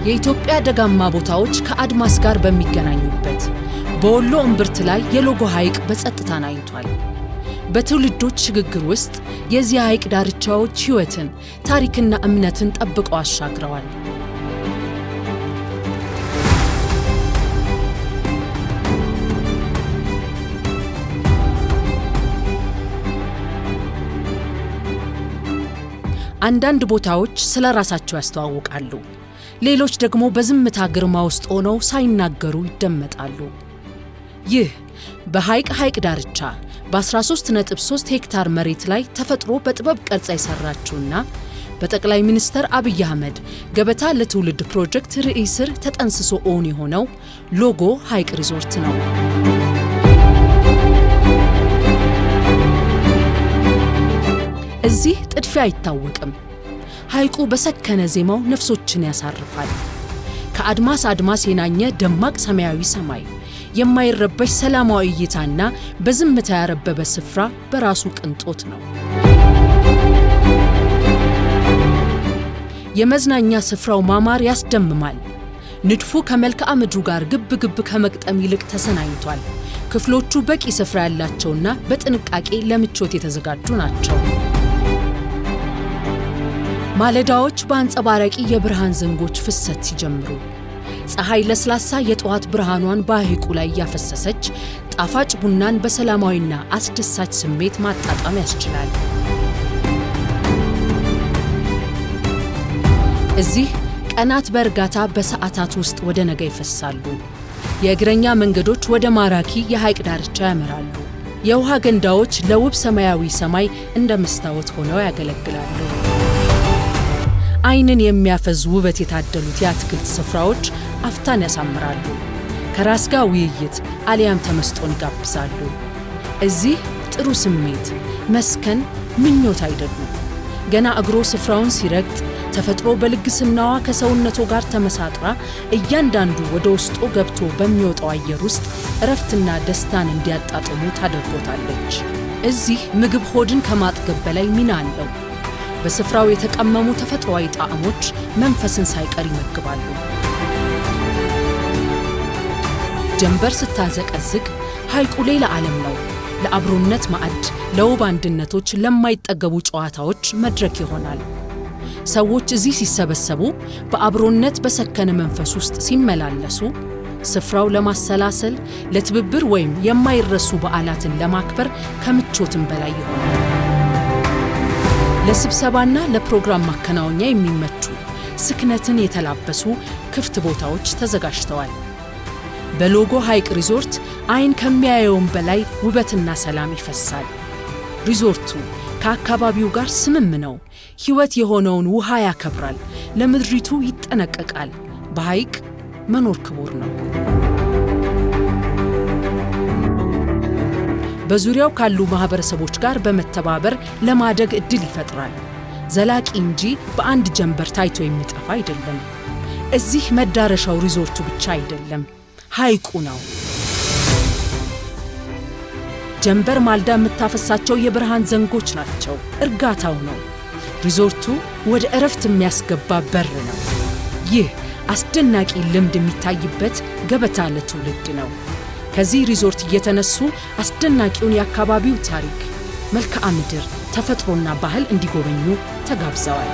የኢትዮጵያ ደጋማ ቦታዎች ከአድማስ ጋር በሚገናኙበት በወሎ እምብርት ላይ የሎጎ ሐይቅ በጸጥታ ናኝቷል። በትውልዶች ሽግግር ውስጥ የዚህ ሐይቅ ዳርቻዎች ሕይወትን፣ ታሪክና እምነትን ጠብቀው አሻግረዋል። አንዳንድ ቦታዎች ስለ ራሳቸው ያስተዋውቃሉ፣ ሌሎች ደግሞ በዝምታ ግርማ ውስጥ ሆነው ሳይናገሩ ይደመጣሉ። ይህ በሐይቅ ዳርቻ በ13.3 ሄክታር መሬት ላይ ተፈጥሮ በጥበብ ቀርጻ የሰራችውና በጠቅላይ ሚኒስትር አብይ አህመድ ገበታ ለትውልድ ፕሮጀክት ርዕይ ስር ተጠንስሶ ኦን የሆነው ሎጎ ሐይቅ ሪዞርት ነው። እዚህ ጥድፊያ አይታወቅም። ሐይቁ በሰከነ ዜማው ነፍሶችን ያሳርፋል። ከአድማስ አድማስ የናኘ ደማቅ ሰማያዊ ሰማይ፣ የማይረበሽ ሰላማዊ እይታና በዝምታ ያረበበ ስፍራ በራሱ ቅንጦት ነው። የመዝናኛ ስፍራው ማማር ያስደምማል። ንድፉ ከመልክዓ ምድሩ ጋር ግብ ከመቅጠም ይልቅ ተሰናኝቷል። ክፍሎቹ በቂ ስፍራ ያላቸውና በጥንቃቄ ለምቾት የተዘጋጁ ናቸው። ማለዳዎች በአንጸባራቂ የብርሃን ዘንጎች ፍሰት ሲጀምሩ፣ ፀሐይ ለስላሳ የጠዋት ብርሃኗን በሐይቁ ላይ ያፈሰሰች ጣፋጭ ቡናን በሰላማዊና አስደሳች ስሜት ማጣጣም ያስችላል። እዚህ ቀናት በእርጋታ በሰዓታት ውስጥ ወደ ነገ ይፈሳሉ። የእግረኛ መንገዶች ወደ ማራኪ የሐይቅ ዳርቻ ያመራሉ። የውሃ ገንዳዎች ለውብ ሰማያዊ ሰማይ እንደ መስታወት ሆነው ያገለግላሉ። ዓይንን የሚያፈዝ ውበት የታደሉት የአትክልት ስፍራዎች አፍታን ያሳምራሉ። ከራስ ጋር ውይይት አሊያም ተመስጦን ይጋብዛሉ። እዚህ ጥሩ ስሜት፣ መስከን፣ ምኞት አይደሉም። ገና እግሮ ስፍራውን ሲረግጥ ተፈጥሮ በልግስናዋ ከሰውነቱ ጋር ተመሳጥራ እያንዳንዱ ወደ ውስጡ ገብቶ በሚወጣው አየር ውስጥ እረፍትና ደስታን እንዲያጣጥሙ ታደርጎታለች። እዚህ ምግብ ሆድን ከማጥገብ በላይ ሚና አለው። በስፍራው የተቀመሙ ተፈጥሯዊ ጣዕሞች መንፈስን ሳይቀር ይመግባሉ። ጀንበር ስታዘቀዝቅ ሐይቁ ሌላ ዓለም ነው። ለአብሮነት ማዕድ፣ ለውብ አንድነቶች፣ ለማይጠገቡ ጨዋታዎች መድረክ ይሆናል። ሰዎች እዚህ ሲሰበሰቡ በአብሮነት በሰከነ መንፈስ ውስጥ ሲመላለሱ ስፍራው ለማሰላሰል፣ ለትብብር ወይም የማይረሱ በዓላትን ለማክበር ከምቾትም በላይ ይሆናል። ለስብሰባና ለፕሮግራም ማከናወኛ የሚመቹ ስክነትን የተላበሱ ክፍት ቦታዎች ተዘጋጅተዋል። በሎጎ ሐይቅ ሪዞርት ዓይን ከሚያየውም በላይ ውበትና ሰላም ይፈሳል። ሪዞርቱ ከአካባቢው ጋር ስምም ነው። ሕይወት የሆነውን ውሃ ያከብራል፣ ለምድሪቱ ይጠነቀቃል። በሐይቅ መኖር ክቡር ነው። በዙሪያው ካሉ ማህበረሰቦች ጋር በመተባበር ለማደግ ዕድል ይፈጥራል። ዘላቂ እንጂ በአንድ ጀንበር ታይቶ የሚጠፋ አይደለም። እዚህ መዳረሻው ሪዞርቱ ብቻ አይደለም፣ ሐይቁ ነው። ጀንበር ማልዳ የምታፈሳቸው የብርሃን ዘንጎች ናቸው። እርጋታው ነው። ሪዞርቱ ወደ እረፍት የሚያስገባ በር ነው። ይህ አስደናቂ ልምድ የሚታይበት ገበታ ለትውልድ ነው። ከዚህ ሪዞርት እየተነሱ አስደናቂውን የአካባቢው ታሪክ፣ መልክዓ ምድር፣ ተፈጥሮና ባህል እንዲጎበኙ ተጋብዘዋል።